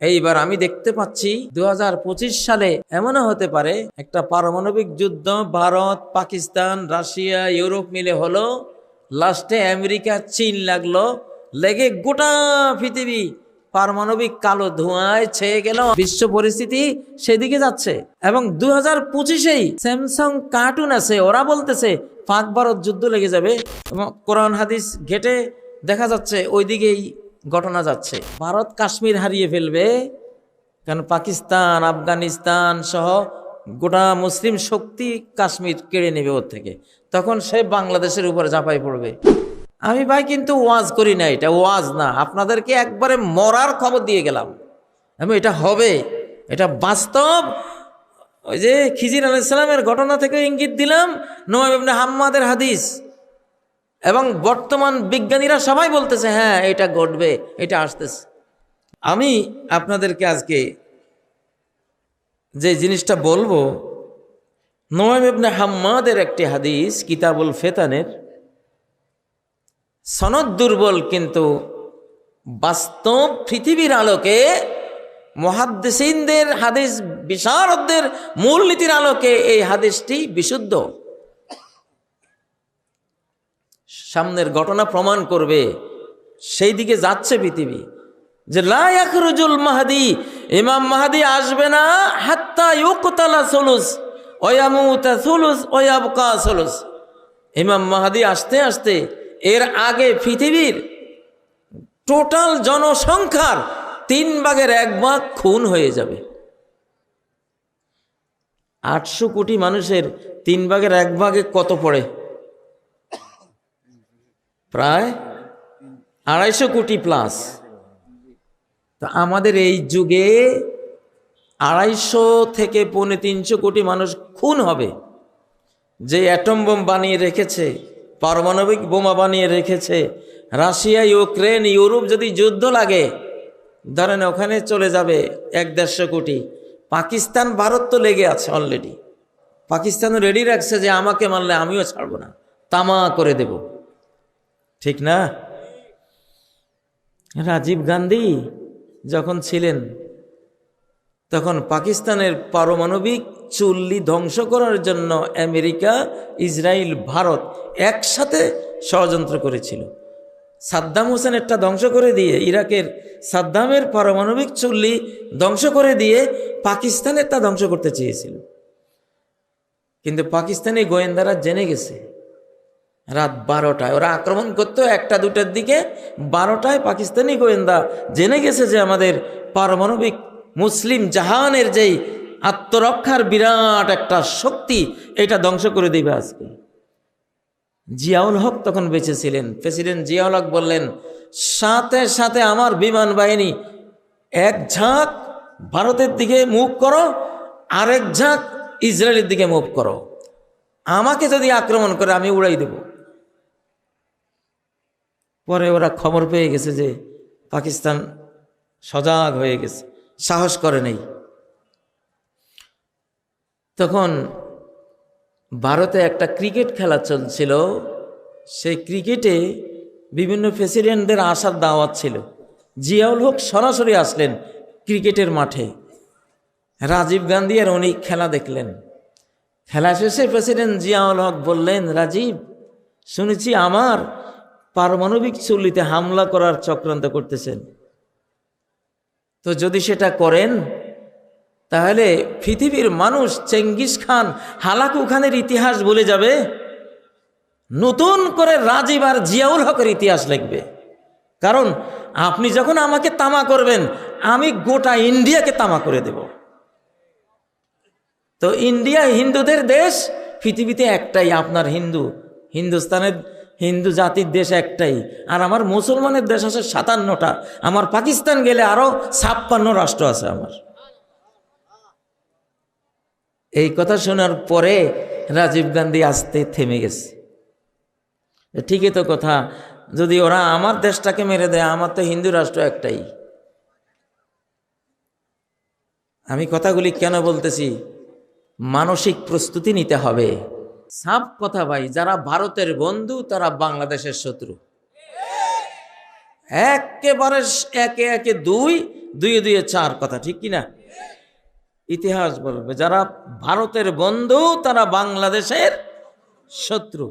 এইবার আমি দেখতে পাচ্ছি 2025 সালে এমনও হতে পারে একটা পারমাণবিক যুদ্ধ ভারত, পাকিস্তান, রাশিয়া, ইউরোপ মিলে হলো, লাস্টে আমেরিকা, চীন লাগলো, লেগে গোটা পৃথিবী পারমাণবিক কালো ধোঁয়ায় ছেয়ে গেল। বিশ্ব পরিস্থিতি সেদিকে যাচ্ছে। এবং 2025-এই স্যামসাং কার্টুন আছে, ওরা বলতেছে পাক ভারত যুদ্ধ লেগে যাবে এবং কোরআন হাদিস ঘেটে দেখা যাচ্ছে ওইদিকেই ঘটনা যাচ্ছে। ভারত কাশ্মীর হারিয়ে ফেলবে, কারণ পাকিস্তান, আফগানিস্তান সহ গোটা মুসলিম শক্তি কাশ্মীর কেড়ে নেবে ওর থেকে, তখন সে বাংলাদেশের উপরে ঝাঁপাই পড়বে। আমি ভাই কিন্তু ওয়াজ করি না, এটা ওয়াজ না, আপনাদেরকে একবারে মরার খবর দিয়ে গেলাম। আমি এটা হবে, এটা বাস্তব। ওই যে খিজির আলাইহিস সালামের ঘটনা থেকে ইঙ্গিত দিলাম, নুআইম ইবনে হাম্মাদের হাদিস, এবং বর্তমান বিজ্ঞানীরা সবাই বলতেছে হ্যাঁ এটা ঘটবে, এটা আসতেছে। আমি আপনাদেরকে আজকে যে জিনিসটা বলবো, নুআইম ইবনে হাম্মাদের একটি হাদিস, কিতাবুল ফিতানের, সনদ দুর্বল, কিন্তু বাস্তব পৃথিবীর আলোকে মুহাদ্দিসিনদের, হাদিস বিশারদদের মূলনীতির আলোকে এই হাদিসটি বিশুদ্ধ। সামনের ঘটনা প্রমাণ করবে সেই দিকে যাচ্ছে পৃথিবী, যে লা ইয়াখরুজুল মাহদি, ইমাম মাহদি আসবে না, হাত্তা ইউকতালা সুলুস ওয়া ইয়ামুতা সুলুস ওয়া ইয়াবকা সুলুস। ইমাম মাহদি আসতে আসতে এর আগে পৃথিবীর টোটাল জনসংখ্যার 1/3 খুন হয়ে যাবে। 800 কোটি মানুষের 1/3 কত পড়ে? প্রায় 250 কোটি প্লাস। তো আমাদের এই যুগে 250 থেকে 350 কোটি মানুষ খুন হবে। যে অ্যাটম বোম বানিয়ে রেখেছে, পারমাণবিক বোমা বানিয়ে রেখেছে, রাশিয়া, ইউক্রেন, ইউরোপ যদি যুদ্ধ লাগে, ধরেন ওখানে চলে যাবে 1-150 কোটি। পাকিস্তান, ভারত তো লেগে আছে অলরেডি। পাকিস্তানও রেডি রাখছে যে আমাকে মারলে আমিও ছাড়বো না, তামা করে দেব, ঠিক না? রাজীব গান্ধী যখন ছিলেন তখন পাকিস্তানের পারমাণবিক চুল্লি ধ্বংস করার জন্য আমেরিকা, ইসরায়েল, ভারত একসাথে ষড়যন্ত্র করেছিল। সাদ্দাম হোসেনেরটা ধ্বংস করে দিয়ে, ইরাকের সাদ্দামের পারমাণবিক চুল্লি ধ্বংস করে দিয়ে পাকিস্তানেরটা ধ্বংস করতে চেয়েছিল। কিন্তু পাকিস্তানি গোয়েন্দারা জেনে গেছে, রাত 12টায় ওরা আক্রমণ করতো, 1টা-2টার দিকে, 12টায় পাকিস্তানি গোয়েন্দা জেনে গেছে যে আমাদের পারমাণবিক মুসলিম জাহানের যেই আত্মরক্ষার বিরাট একটা শক্তি, এটা ধ্বংস করে দিবে আজকে। জিয়াউল হক তখন বেঁচে ছিলেন। প্রেসিডেন্ট জিয়াউল হক বললেন, সাথে সাথে আমার বিমান বাহিনী এক ঝাঁক ভারতের দিকে মুভ করো, আরেক ঝাঁক ইসরায়েলের দিকে মুভ করো, আমাকে যদি আক্রমণ করে আমি উড়াই দেব। পরে ওরা খবর পেয়ে গেছে যে পাকিস্তান সজাগ হয়ে গেছে, সাহস করে নেই। তখন ভারতে একটা ক্রিকেট খেলা চলছিল, সেই ক্রিকেটে বিভিন্ন প্রেসিডেন্টদের আসার দাওয়াত ছিল। জিয়াউল হক সরাসরি আসলেন ক্রিকেটের মাঠে। রাজীব গান্ধী আর উনি খেলা দেখলেন। খেলা শেষে প্রেসিডেন্ট জিয়াউল হক বললেন, রাজীব, শুনেছি আমার পারমাণবিক চুল্লিতে হামলা করার চক্রান্ত করতেছেন, তো যদি সেটা করেন তাহলে পৃথিবীর মানুষ চেঙ্গিস খান, হালাকু খানের ইতিহাস ভুলে যাবে, নতুন করে রাজীব আর জিয়াউল হকের ইতিহাস লিখবে। কারণ আপনি যখন আমাকে তামা করবেন, আমি গোটা ইন্ডিয়াকে তামা করে দেব। তো ইন্ডিয়া হিন্দুদের দেশ, পৃথিবীতে একটাই আপনার হিন্দুস্তানের হিন্দু জাতির দেশ একটাই, আর আমার মুসলমানের দেশ আছে 57টা। আমার পাকিস্তান গেলে আরো 56 রাষ্ট্র আছে আমার। এই কথা শোনার পরে রাজীব গান্ধী আসতে থেমে গেছে। ঠিকই তো কথা, যদি ওরা আমার দেশটাকে মেরে দেয়, আমার তো হিন্দু রাষ্ট্র একটাই। আমি কথাগুলি কেন বলতেছি? মানসিক প্রস্তুতি নিতে হবে। সাফ কথা ভাই, যারা ভারতের বন্ধু তারা বাংলাদেশের শত্রু। একেবারে একে একে 2, দুয়ে দুয়ে চার কথা, ঠিক কিনা? ইতিহাস বলবে যারা ভারতের বন্ধু তারা বাংলাদেশের শত্রু।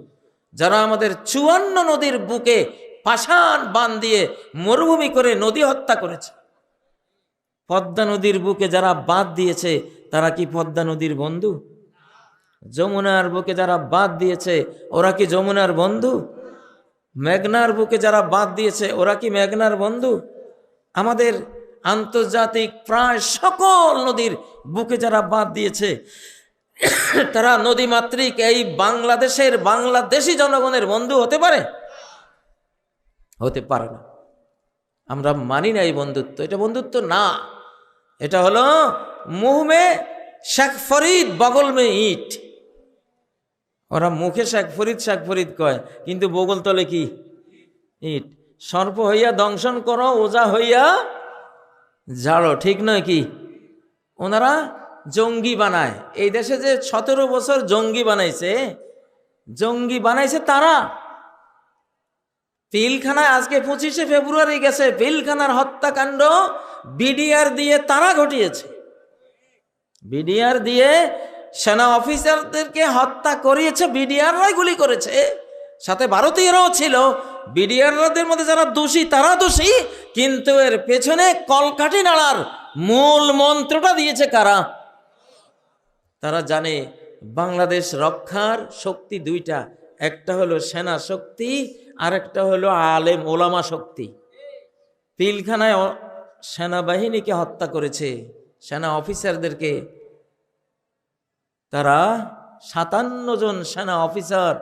যারা আমাদের 54 নদীর বুকে পাষাণ বাঁধ দিয়ে মরুভূমি করে নদী হত্যা করেছে, পদ্মা নদীর বুকে যারা বাঁধ দিয়েছে তারা কি পদ্মা নদীর বন্ধু? যমুনার বুকে যারা বাঁধ দিয়েছে ওরা কি যমুনার বন্ধু? মেঘনার বুকে যারা বাঁধ দিয়েছে ওরা কি মেঘনার বন্ধু? আমাদের আন্তর্জাতিক প্রায় সকল নদীর বুকে যারা বাঁধ দিয়েছে তারা নদীমাতৃক এই বাংলাদেশের বাংলাদেশি জনগণের বন্ধু হতে পারে? হতে পারে না। আমরা মানি না এই বন্ধুত্ব, এটা বন্ধুত্ব না। এটা হলো মুহ মে শেখ ফরিদ বগল মে ইট। ওরা মুখে শেখ ফরিদ কয়, কিন্তু বগল তলে কি ইট। সর্প হইয়া দংশন করো, ওজা হইয়া ঝাড়ো, ঠিক নয় কি? ওনারা জঙ্গি বানায়। এই দেশে যে 17 বছর জঙ্গি বানাইছে তারা। পিলখানায় আজকে 25শে ফেব্রুয়ারি গেছে, পিলখানার হত্যাকাণ্ড বিডিআর দিয়ে তারা ঘটিয়েছে। বিডিআর দিয়ে সেনা অফিসারদেরকে হত্যা করিয়েছে, বিডিআররাই গুলি করেছে, সাথে ভারতীয়রাও ছিল। বিডিআরদের মধ্যে যারা দোষী তারা দোষী, কিন্তু এর পেছনে কলকাঠি নাড়ার মূল মন্ত্রটা দিয়েছে কারা? তারা জানে বাংলাদেশ রক্ষার শক্তি দুইটা, একটা হলো সেনা শক্তি আর একটা হলো আলেম ওলামা শক্তি। পিলখানায় সেনাবাহিনীকে হত্যা করেছে, সেনা অফিসারদেরকে। তারা 57 জন সেনা অফিসার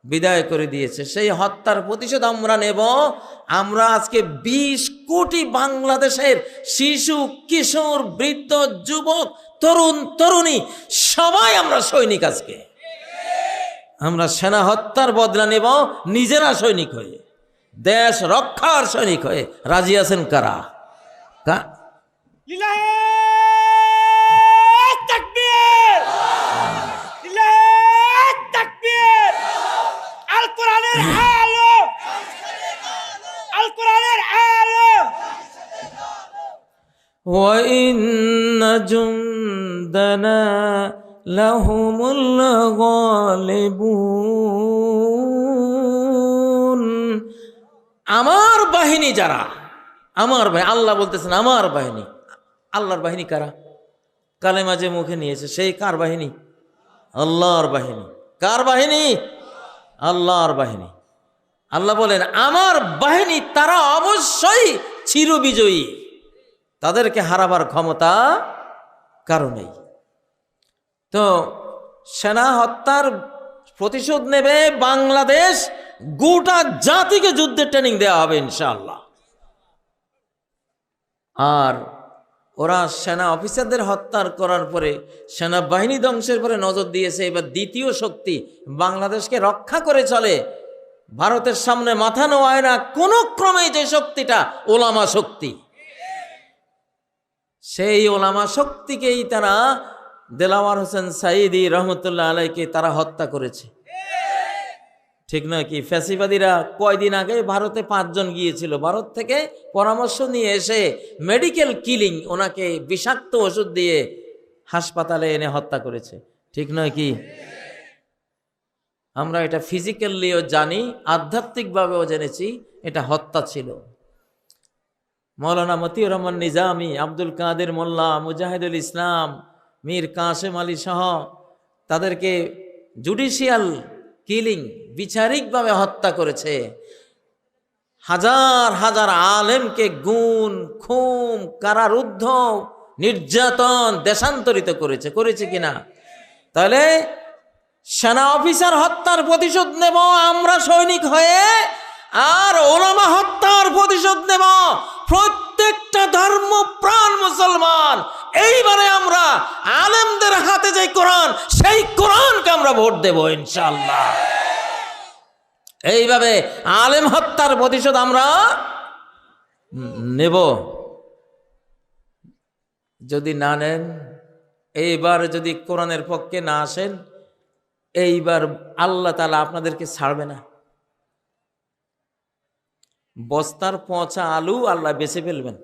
বিদায় করে দিয়েছে। সেই হত্যার প্রতিশোধ আমরা নেব। আমরা আজকে 20 কোটি বাংলাদেশের শিশু, কিশোর, বৃদ্ধ, যুবক, তরুণ, তরুণী সবাই আমরা সৈনিক। আজকে আমরা সেনা হত্যার বদলা নেব নিজেরা সৈনিক হয়ে, দেশ রক্ষার সৈনিক হয়ে। রাজি আছেন কারা? وَإِنَّ جُندَنَا لَهُمُ الْغَالِبُونَ। আমার বাহিনী যারা, আমার বাহিনী, আল্লাহ বলতেছেন আমার বাহিনী। আল্লাহর বাহিনী কারা? কালেমা যে মুখে নিয়েছে সেই কার বাহিনী? আল্লাহর বাহিনী। কার বাহিনী? আল্লাহর বাহিনী। আল্লাহ বলেন আমার বাহিনী তারা অবশ্যই চিরবিজয়ী, তাদেরকে হারাবার ক্ষমতা কারো নেই। তো সেনা হত্যার প্রতিশোধ নেবে বাংলাদেশ, গোটা জাতিকে যুদ্ধের ট্রেনিং দেওয়া হবে ইনশাআল্লাহ। আর ওরা সেনা অফিসারদের হত্যা করার পরে, সেনাবাহিনী ধ্বংসের পরে নজর দিয়েছে। এবার দ্বিতীয় শক্তি বাংলাদেশকে রক্ষা করে চলে, ভারতের সামনে মাথা নোয়ায় না কোনো ক্রমেই, যে শক্তিটা ওলামা শক্তি। সেই ওলামা শক্তিকেই তারা, দেলাওয়ার হোসেন সাইদি রহমতুল্লাহ আলাইকে তারা হত্যা করেছে, ঠিক নয় কি? ফ্যাসিবাদীরা কয়দিন আগে ভারতে 5 জন গিয়েছিল, ভারত থেকে পরামর্শ নিয়ে এসে মেডিকেল কিলিং, ওনাকে বিষাক্ত ওষুধ দিয়ে হাসপাতালে এনে হত্যা করেছে, ঠিক নয় কি? আমরা এটা ফিজিক্যালিও জানি, আধ্যাত্মিকভাবেও জেনেছি এটা হত্যা ছিল। মৌলানা মতিউর রহমান নিজামী, আব্দুল কাদের মোল্লা, মুজাহিদুল ইসলাম, মীর কাসেম আলী সহ তাদেরকে জুডিশিয়াল কিলিং, বিচারিকভাবে হত্যা করেছে। হাজার হাজার আলেমকে গুম, খুন, কারারুদ্ধ, নির্যাতন, দেশান্তরিত করেছে কিনা? তাহলে সেনা অফিসার হত্যার প্রতিশোধ নেব আমরা সৈনিক হয়ে, আর ওলামা হত্যার প্রতিশোধ নেব প্রত্যেকটা ধর্মপ্রাণ মুসলমান। এইবারে আমরা আলেমদের হাতে যে কোরআন, সেই কোরআনকে আমরা ভোট দেব ইনশাআল্লাহ। এইভাবে আলেম হত্যার প্রতিশোধ আমরা নেব। যদি না নেন, এইবার যদি কোরআনের পক্ষে না আসেন, এইবার আল্লাহ তাআলা আপনাদেরকে ছাড়বে না। বস্তার পচা আলু আল্লাহ বেঁচে ফেলবেন।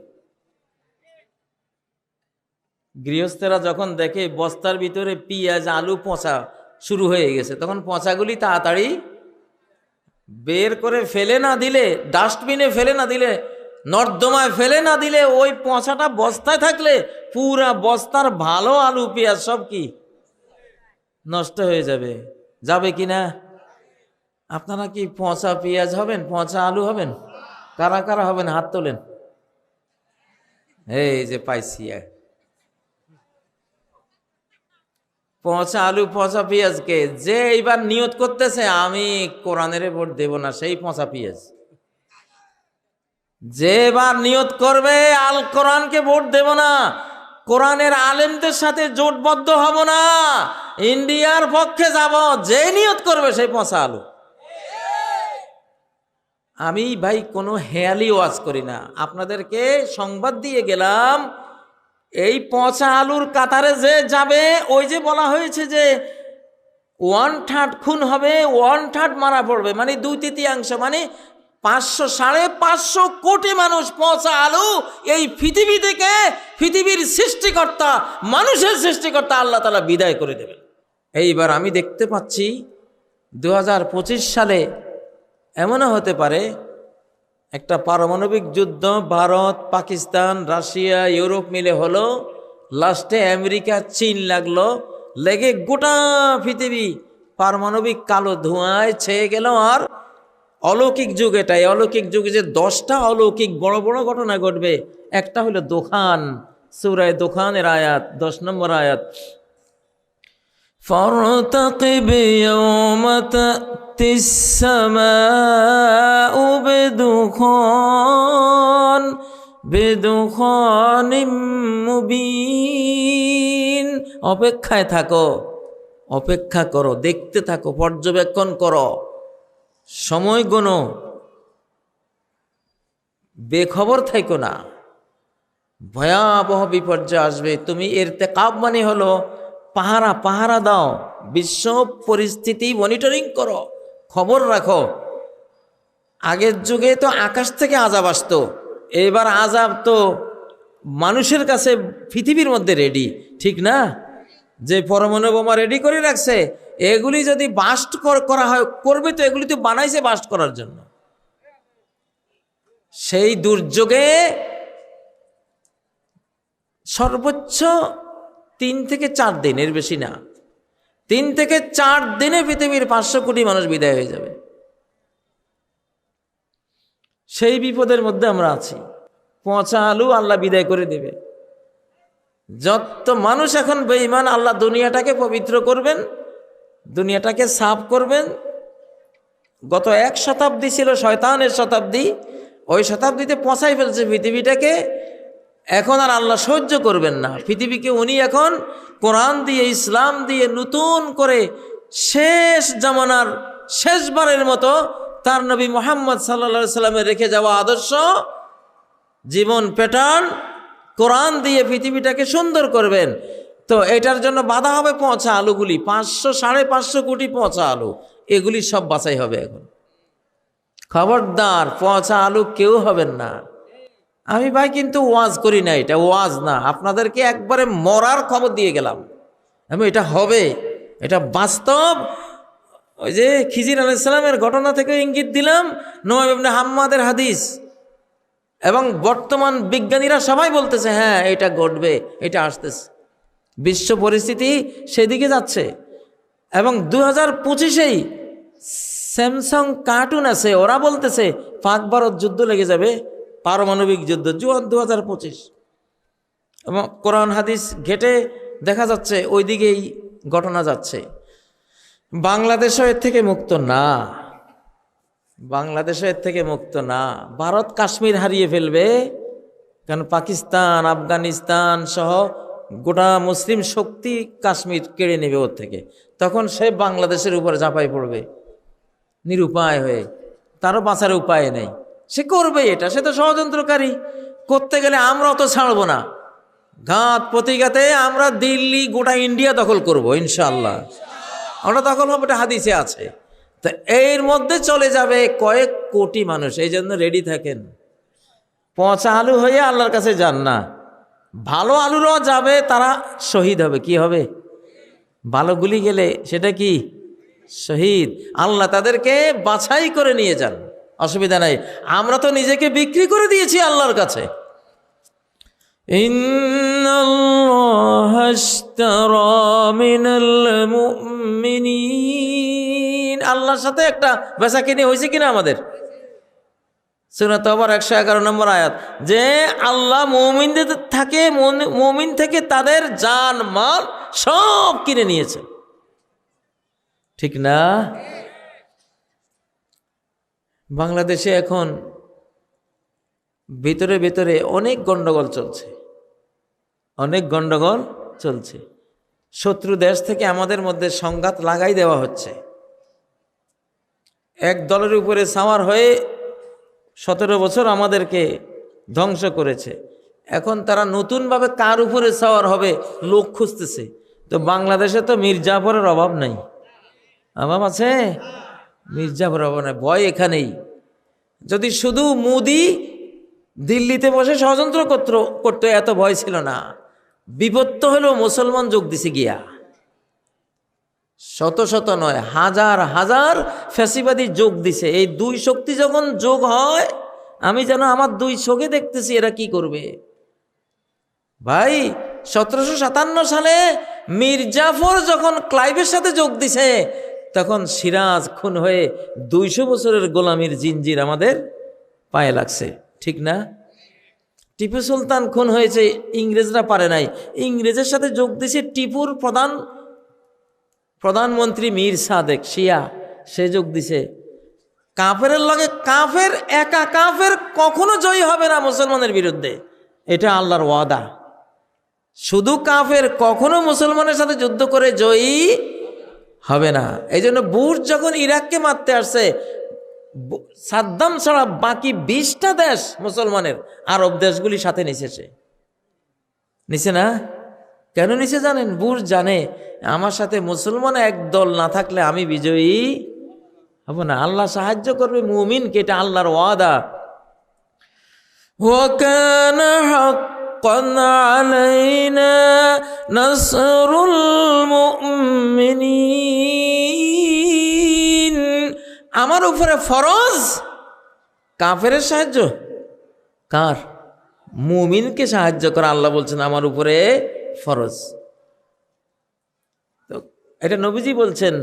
গৃহস্থেরা যখন দেখে বস্তার ভিতরে পেঁয়াজ আলু পচা শুরু হয়ে গেছে, তখন পচাগুলি তাড়াতাড়ি বের করে ফেলে না দিলে, ডাস্টবিনে ফেলে না দিলে, নর্দমায় ফেলে না দিলে, ওই পচাটা বস্তায় থাকলে পুরা বস্তার ভালো আলু পেঁয়াজ সব কি নষ্ট হয়ে যাবে। যাবে কি না? আপনারা কি পচা পেঁয়াজ হবেন, পচা আলু হবেন? কারা কারা হবেন হাত তোলেন। এই যে পাইছি, পচা আলু পচা পেঁয়াজকে যে এইবার নিয়ত করতেছে আমি কোরআনের ভোট দেব না, সেই পচা পেঁয়াজ। যে এবার নিয়ত করবে আল কোরআনকে ভোট দেব না, কোরআনের আলেমদের সাথে জোটবদ্ধ হব না, ইন্ডিয়ার পক্ষে যাব, যে নিয়ত করবে সেই পচা আলু। আমি ভাই কোনো হেয়ালি ওয়াজ করি না, আপনাদেরকে সংবাদ দিয়ে গেলাম। এই পচা আলুর কাতারে যে যাবে, ওই যে বলা হয়েছে যে 1/3 খুন হবে, 1/3 মারা পড়বে, মানে 2/3, মানে 500-550 কোটি মানুষ পচা আলু এই পৃথিবী থেকে, পৃথিবীর সৃষ্টিকর্তা, মানুষের সৃষ্টিকর্তা আল্লাহ তাআলা বিদায় করে দেবেন। এইবার আমি দেখতে পাচ্ছি 2025 সালে এমনও হতে পারে একটা পারমাণবিক যুদ্ধ ভারত, পাকিস্তান, রাশিয়া, ইউরোপ মিলে হলো, লাস্টে আমেরিকা, চীন লাগলো, লেগে গোটা পৃথিবী পারমাণবিক কালো ধোঁয়ায় ছেয়ে গেল। আর অলৌকিক যুগ এটাই, অলৌকিক যুগে যে 10টা অলৌকিক বড় বড় ঘটনা ঘটবে, একটা হলো দোকান, সূরা দোকানের আয়াত 10 নম্বর আয়াত, فارتقب يوم تأتي السماء بدخان মুবিন। অপেক্ষায় থাকো, অপেক্ষা করো, দেখতে থাকো, পর্যবেক্ষণ করো, সময় গোনো, বেখবর থাইকো না, ভয়াবহ বিপর্যয় আসবে। তুমি ইরতিকাব মানে হলো পাহারা দাও, বিশ্ব পরিস্থিতি মনিটরিং করো, খবর রাখো। আগের যুগে তো আকাশ থেকে আযাব আসতো, এবার আযাব তো মানুষের কাছে পৃথিবীর মধ্যে রেডি, ঠিক না? যে পরমাণু বোমা রেডি করে রাখছে, এগুলি যদি বাস্ট করা হয়, করবে তো, এগুলি তো বানাইছে বাস্ট করার জন্য। সেই দুর্যোগে সর্বোচ্চ 3 থেকে 4 দিন, এর বেশি না, 3 থেকে 4 দিনে পৃথিবীর 500 কোটি মানুষ বিদায় হয়ে যাবে। সেই বিপদের মধ্যে আমরা আছি। পচা আলু আল্লাহ বিদায় করে দেবে। যত মানুষ এখন বেঈমান, আল্লাহ দুনিয়াটাকে পবিত্র করবেন, দুনিয়াটাকে সাফ করবেন। গত 1 শতাব্দী ছিল শয়তানের শতাব্দী, ওই শতাব্দীতে পচাই ফেলছে পৃথিবীটাকে। এখন আর আল্লাহ সহ্য করবেন না পৃথিবীকে, উনি এখন কোরআন দিয়ে, ইসলাম দিয়ে নতুন করে শেষ জামানার শেষবারের মতো তার নবী মুহাম্মদ সাল্লাল্লাহু আলাইহি সাল্লামের রেখে যাওয়া আদর্শ জীবন প্যাটার্ন কোরআন দিয়ে পৃথিবীটাকে সুন্দর করবেন। তো এটার জন্য বাধা হবে পচা আলুগুলি, 500-550 কোটি পচা আলু, এগুলি সব বাছাই হবে এখন। খবরদার, পচা আলু কেউ হবেন না। আমি ভাই কিন্তু ওয়াজ করি না, এটা ওয়াজ না, আপনাদেরকে একবারে মরার খবর দিয়ে গেলাম। আমি এটা হবে, এটা বাস্তব। ওই যে খিজির আলাইহিস সালামের ঘটনা থেকে ইঙ্গিত দিলাম, নুআইম ইবনে হাম্মাদের হাদিস, এবং বর্তমান বিজ্ঞানীরা সবাই বলতেছে হ্যাঁ এটা ঘটবে, এটা আসতেছে, বিশ্ব পরিস্থিতি সেদিকে যাচ্ছে। এবং 2025-এই স্যামসাং কার্টুন আছে, ওরা বলতেছে পাক ভারত যুদ্ধ লেগে যাবে, পারমাণবিক যুদ্ধ, 2025। এবং কোরআন হাদিস ঘেটে দেখা যাচ্ছে ওই দিকেই ঘটনা যাচ্ছে। বাংলাদেশও এর থেকে মুক্ত না, বাংলাদেশও এর থেকে মুক্ত না। ভারত কাশ্মীর হারিয়ে ফেলবে, কারণ পাকিস্তান, আফগানিস্তান সহ গোটা মুসলিম শক্তি কাশ্মীর কেড়ে নেবে ওর থেকে। তখন সে বাংলাদেশের উপরে ঝাঁপাই পড়বে নিরুপায় হয়ে, তারও বাঁচার উপায় নেই, সে করবে এটা, সে তো ষড়যন্ত্রকারী। করতে গেলে আমরাও তো ছাড়বো না, ঘাত প্রতিঘাতে আমরা দিল্লি, গোটা ইন্ডিয়া দখল করব ইনশাআল্লাহ, আমরা দখল হবো, এটা হাদিসে আছে। তো এর মধ্যে চলে যাবে কয়েক কোটি মানুষ, এই জন্য রেডি থাকেন। পচা আলু হয়ে আল্লাহর কাছে যান না, ভালো আলুরাও যাবে, তারা শহীদ হবে। কি হবে? ভালো গুলি গেলে সেটা কি? শহীদ। আল্লাহ তাদেরকে বাছাই করে নিয়ে যান, অসুবিধা নাই। আমরা তো নিজেকে বিক্রি করে দিয়েছি আল্লাহর কাছে। ইন্নাল্লাহা আশতারা মিনাল মুমিনিন, আল্লাহর সাথে একটা বেচাকেনি হয়েছে কিনা আমাদের? সূরা তাওবার 111 নম্বর আয়াত, যে আল্লাহ মুমিন থেকে তাদের জান মাল সব কিনে নিয়েছে, ঠিক না? বাংলাদেশে এখন ভিতরে ভিতরে অনেক গন্ডগোল চলছে, অনেক গন্ডগোল চলছে। শত্রু দেশ থেকে আমাদের মধ্যে সংঘাত লাগাই দেওয়া হচ্ছে। এক দলের উপরে সাওয়ার হয়ে 17 বছর আমাদেরকে ধ্বংস করেছে। এখন তারা নতুনভাবে কার উপরে সাওয়ার হবে লোক খুঁজতেছে। তো বাংলাদেশে তো মির্জাফরের অভাব নাই, অভাব আছে? মির্জাফরের অভাব নাই, ভয় এখানেই। যদি শুধু মোদি দিল্লিতে বসে ষড়যন্ত্র করতো এত ভয় ছিল না। বিপদ তো হলো মুসলমান যোগ দিছে গিয়া, শত শত নয় হাজার হাজার ফ্যাসিবাদী যোগ দিছে। এই দুই শক্তি যখন যোগ হয়, আমি যেন আমার দুই চোখে দেখতেছি এরা কি করবে। ভাই 1757 সালে মির্জাফর যখন ক্লাইভের সাথে যোগ দিছে, তখন সিরাজ খুন হয়ে 200 বছরের গোলামির জিনজির আমাদের পায়ে লাগছে, ঠিক না? টিপু সুলতান খুন হয়েছে, ইংরেজরা পারে নাই, ইংরেজের সাথে যোগ দিছে টিপুর প্রধানমন্ত্রী মীর সাদেক শিয়া, সে যোগ দিছে। কাফেরের লগে কাফের, একা কাফের কখনো জয়ী হবে না মুসলমানের বিরুদ্ধে, এটা আল্লাহর ওয়াদা। শুধু কাফের কখনো মুসলমানের সাথে যুদ্ধ করে জয়ী হবে না। এই জন্য বুশ যখন ইরাককে মারতে আসছে, সাদ্দাম ছাড়া বাকি 20টা দেশ মুসলমানের, আরব দেশগুলি সাথে নিছে না? কেন নিছে জানেন? বুশ জানে আমার সাথে মুসলমান এক দল না থাকলে আমি বিজয়ী হব না। আল্লাহ সাহায্য করবে মুমিনকে, এটা আল্লাহর ওয়াদা। ওয়া কানা হাক্কান আলাইনা নাসরুল মুমিনিন, আমার উপরে ফরজ কাফেরের সাহায্য। কার? মুমিনকে সাহায্য করা আল্লাহ বলছেন আমার উপরে ফরজ। তো এটা নবীজি বলছেন,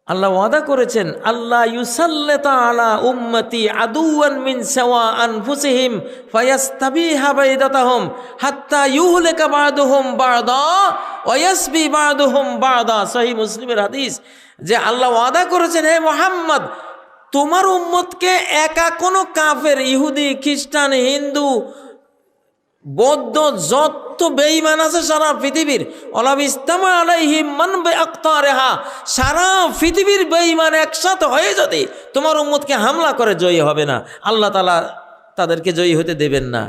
আল্লাহ ওয়াদা করেছেন, আল্লাহ ইউসাল্লিতা আলা উম্মতি আদুওয়ান মিন সাওয়া আনফুসিহিম ফায়াস্তাবিহা বাইদাতাহুম হাত্তা ইউহলিকা বা'দুহুম বা'দা ওয়া ইয়াসবি বা'দুহুম বা'দা। সহিহ মুসলিমের হাদিস, যে আল্লাহ ওয়াদা করেছেন, হে মুহাম্মদ, তোমার উম্মতকে একা কোনো কাফের, ইহুদি, খ্রিস্টান, হিন্দু, বৌদ্ধ, যত বেঈমান আছে সারা পৃথিবীর, সারা পৃথিবীর বেঈমান একসাথে হয়ে যদি তোমার উম্মতকে হামলা করে জয়ী হবে না, আল্লাহ তাআলা তাদেরকে জয়ী হতে দেবেন না।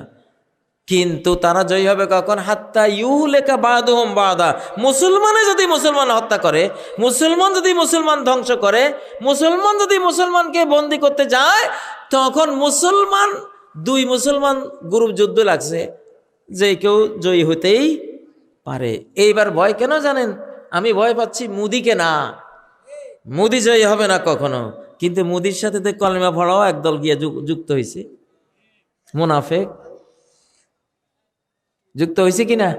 কিন্তু তারা জয়ী হবে কখন? হাত্তা ইউহলিকা বা'দুহুম বা'দা, মুসলমানে যদি মুসলমান হত্যা করে, মুসলমান যদি মুসলমান ধ্বংস করে, মুসলমান যদি মুসলমানকে বন্দী করতে যায়, তখন দুই মুসলমান গ্রুপ যুদ্ধ লাগছে, যে কেউ জয়ী হতেই পারে। এইবার ভয় কেন জানেন? আমি ভয় পাচ্ছি মুদিকে না, মুদি জয়ী হবে না কখনো। কিন্তু মুদির সাথে কলেমা পড়াও একদল গিয়ে যুক্ত হয়েছে, মুনাফেক যুক্ত হয়েছে কিনা?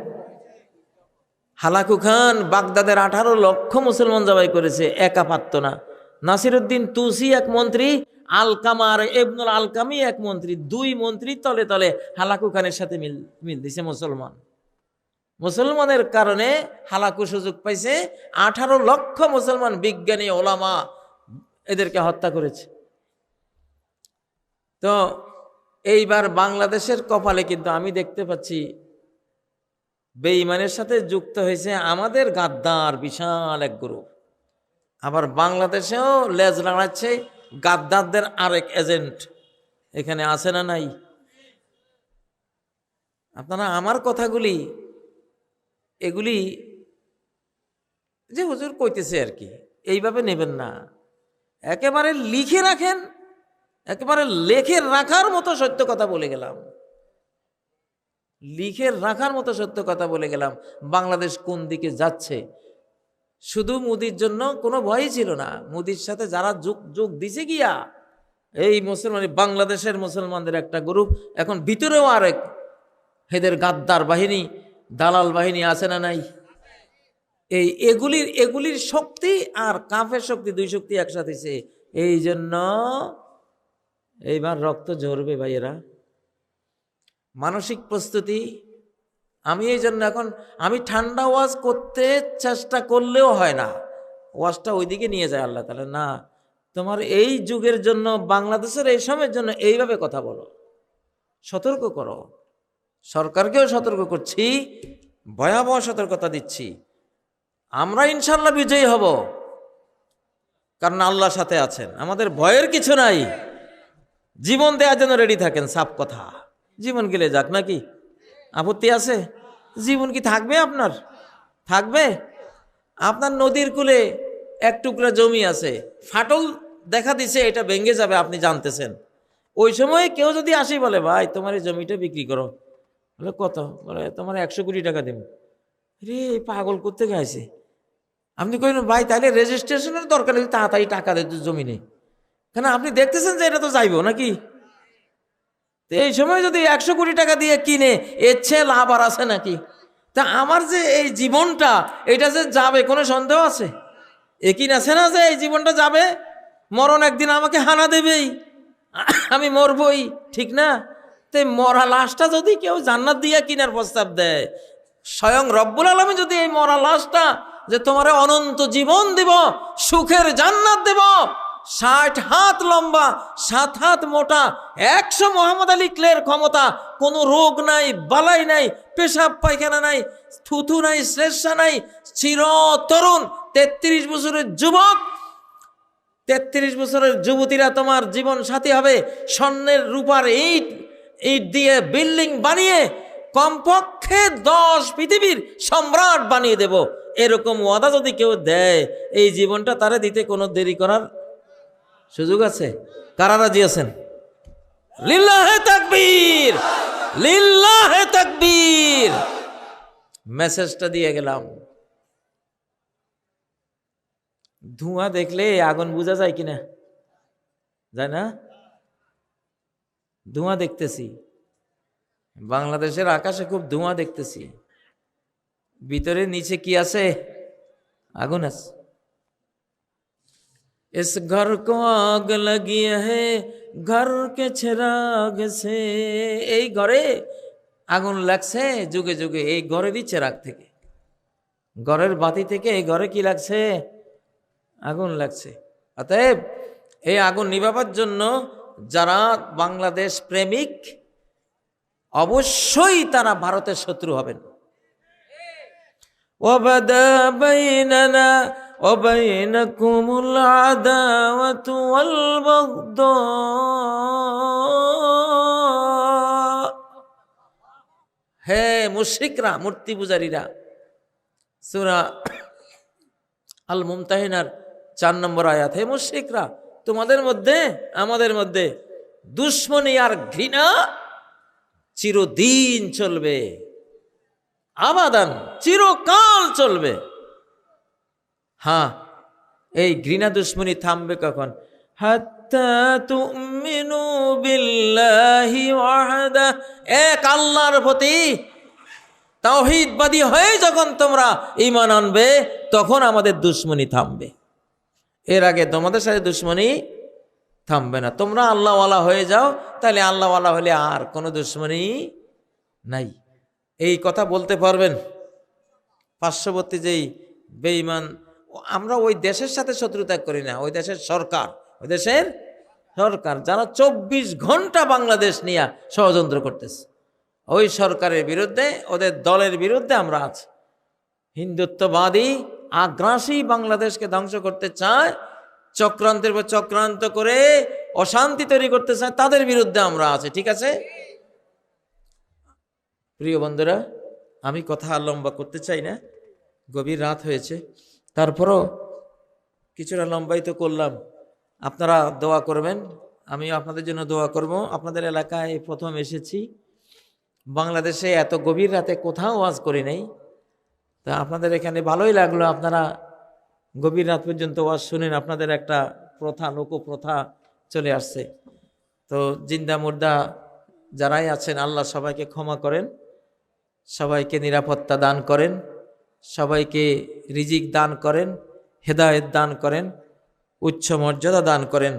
হালাকু খান বাগদাদের 18 লক্ষ মুসলমান জবাই করেছে, একা পারত না। নাসিরউদ্দিন তুসি এক মন্ত্রী, আলকামা আর ইবনুল আলকামি এক মন্ত্রী, দুই মন্ত্রী তলে তলে হালাকু খানের সাথে মিল দিছে মুসলমানের কারণে হালাকু সুযোগ পাইছে। 18 লক্ষ মুসলমান বিজ্ঞানী ওলামা এদেরকে হত্যা করেছে। তো এইবার বাংলাদেশের কপালে কিন্তু আমি দেখতে পাচ্ছি বেঈমানের সাথে যুক্ত হয়েছে আমাদের গাদ্দার বিশাল এক গ্রুপ। আবার বাংলাদেশেও লেজ লাগাচ্ছে গাদ্দারদের আরেক এজেন্ট এখানে আছে না নাই? আপনারা আমার কথাগুলি এগুলি যে হুজুর কইতেছে আর কি এইভাবে নেবেন না, একেবারে লিখে রাখেন, একেবারে লেখে রাখার মতো সত্য কথা বলে গেলাম। লিখে রাখার মতো সত্য কথা বলে গেলাম। বাংলাদেশ কোন দিকে যাচ্ছে, শুধু মোদির জন্য কোনো ভয়ই ছিল না। মোদির সাথে যারা যোগ যোগ দিছে গিয়া এই মুসলমান, বাংলাদেশের মুসলমানদের একটা গ্রুপ, এখন ভিতরেও আরেক এদের গাদ্দার বাহিনী, দালাল বাহিনী আছে না নাই? এগুলির শক্তি আর কাফের শক্তি, দুই শক্তি একসাথে হয়েছে। এই জন্য এইবার রক্ত ঝরবে ভাইয়েরা, মানসিক প্রস্তুতি। আমি এই জন্য এখন আমি ঠান্ডা ওয়াজ করতে চেষ্টা করলেও হয় না, ওয়াজটা ওইদিকে নিয়ে যায় আল্লাহ তাআলা। না, তোমার এই যুগের জন্য, বাংলাদেশের এই সময়ের জন্য এইভাবে কথা বলো, সতর্ক করো। সরকারকেও সতর্ক করছি, ভয়াবহ সতর্কতা দিচ্ছি। আমরা ইনশাল্লাহ বিজয়ী হব, কারণ আল্লাহর সাথে আছেন, আমাদের ভয়ের কিছু নাই। জীবন দেওয়ার জন্য রেডি থাকেন, সাফ কথা। জীবন গেলে যাক নাকি, আপত্তি আছে? জীবন কি থাকবে আপনার? থাকবে? আপনার নদীর কূলে এক টুকরা জমি আছে, ফাটল দেখা দিছে, এটা ভেঙে যাবে, আপনি জানতেছেন। ওই সময় কেউ যদি আসি বলে, ভাই তোমার এই জমিটা বিক্রি করো, বলে কত? বলে তোমার 100 কোটি টাকা দেব। রে পাগল করতে গেছে। আপনি কইলেন, ভাই তাহলে রেজিস্ট্রেশনের দরকার নেই, তাড়াতাড়ি টাকা দে জমি নেই, কেন আপনি দেখতেছেন যে এটা তো যাইব নাকি। এই সময় যদি 100 কোটি টাকা দিয়ে কিনে, এর চেয়ে লাভ আর আছে নাকি? তা আমার যে এই জীবনটা, এটা যে যাবে, কোনো সন্দেহ আছে? একিন আছে না যে এই জীবনটা যাবে? মরণ একদিন আমাকে হানা দেবেই, আমি মরবই, ঠিক না? তো মরা লাশটা যদি কেউ জান্নাত দিয়ে কিনার প্রস্তাব দেয়, স্বয়ং রব্বুল আলামিন যদি এই মরা লাশটা, যে তোমার অনন্ত জীবন দেব, সুখের জান্নাত দেব, 60 হাত লম্বা, 7 হাত মোটা, 100 মোহাম্মদ আলী ক্লের ক্ষমতা, কোনো রোগ নাই, বালাই নাই, পেশাব পায়খানা নাই, থুথু নাই, শ্লেষ্মা নাই, চির তরুণ 33 বছরের যুবক, 33 বছরের যুবতীরা তোমার জীবন সাথী হবে। স্বর্ণের রূপার ইট দিয়ে বিল্ডিং বানিয়ে কমপক্ষে 10 পৃথিবীর সম্রাট বানিয়ে দেব, এরকম ওয়াদা যদি কেউ দেয়, এই জীবনটা তারে দিতে কোনো দেরি করার সুযোগ আছে? কারা রাজি আছেন? লিল্লাহে তাকবীর, লিল্লাহে তাকবীর। মেসেজটা দিয়ে গেলাম। ধোঁয়া দেখলে আগুন বোঝা যায় কিনা? যায় না? ধোঁয়া দেখতেছি, বাংলাদেশের আকাশে খুব ধোঁয়া দেখতেছি, ভিতরে নিচে কি আছে? আগুন আছে। इस घर को आग लगी है घर के चिराग से, এই ঘরে আগুন লাগছে যুগে যুগে, এই ঘরেরই চিরাগ থেকে, ঘরের বাতি থেকে এই ঘরে কি লাগছে? আগুন লাগছে। অতএব এই আগুন নিভাবার জন্য যারা বাংলাদেশ প্রেমিক, অবশ্যই তারা ভারতের শত্রু হবেন। ওয়াবাদা বাইনানা ওয়া বাইনাকুমুল আদাওয়াতু ওয়াল বাগদা, হে মুশরিকরা, মূর্তি পূজারীরা, সূরা আল মুমতাহিনার 4 নম্বর আয়াত। হে মুশরিকরা, তোমাদের মধ্যে আমাদের মধ্যে দুশ্মনী আর ঘৃণা চিরদিন চলবে, আবাদান, চিরকাল চলবে। হ্যাঁ, এই ঘৃণা দুশ্মনী থামবে কখন? হাত্তা তুমিনু বিল্লাহি ওয়াহদা, এক আল্লাহর প্রতি তাওহীদবাদী হয়ে যখন তোমরা ঈমান আনবে, তখন আমাদের দুশ্মনী থামবে। এর আগে তোমাদের সাথে দুশ্মনী থামবে না। তোমরা আল্লাহওয়ালা হয়ে যাও, তাহলে আল্লাহওয়ালা হলে আর কোনো দুশ্মনী নাই। এই কথা বলতে পারবেন পার্শ্ববর্তী যেই বেঈমান, আমরা ওই দেশের সাথে শত্রুতা করি না, ওই দেশের সরকার, ওই দেশের সরকার যারা 24 ঘন্টা বাংলাদেশ নিয়ে ষড়যন্ত্র করতেছে, ওই সরকারের বিরুদ্ধে, ওদের দলের বিরুদ্ধে আমরা আছি। হিন্দুত্ববাদী আগ্রাসী বাংলাদেশকে ধ্বংস করতে চায়, চক্রান্তের পর চক্রান্ত করে অশান্তি তৈরি করতে চায়, তাদের বিরুদ্ধে আমরা আছি। ঠিক আছে প্রিয় বন্ধুরা, আমি কথা আর লম্বা করতে চাই না, গভীর রাত হয়েছে, তারপরও কিছুটা লম্বাই তো করলাম। আপনারা দোয়া করবেন, আমিও আপনাদের জন্য দোয়া করব। আপনাদের এলাকায় প্রথম এসেছি, বাংলাদেশে এত গভীর রাতে কোথাও ওয়াজ করি নাই। তা আপনাদের এখানে ভালোই লাগলো, আপনারা গভীর রাত পর্যন্ত ওয়াজ শুনেন। আপনাদের একটা প্রথা, লোকপ্রথা চলে আসছে। তো জিন্দা মুর্দা যারাই আছেন আল্লাহ সবাইকে ক্ষমা করেন, সবাইকে নিরাপত্তা দান করেন, সবাইকে রিজিক দান করেন, হেদায়েত দান করেন, উচ্চ মর্যাদা দান করেন।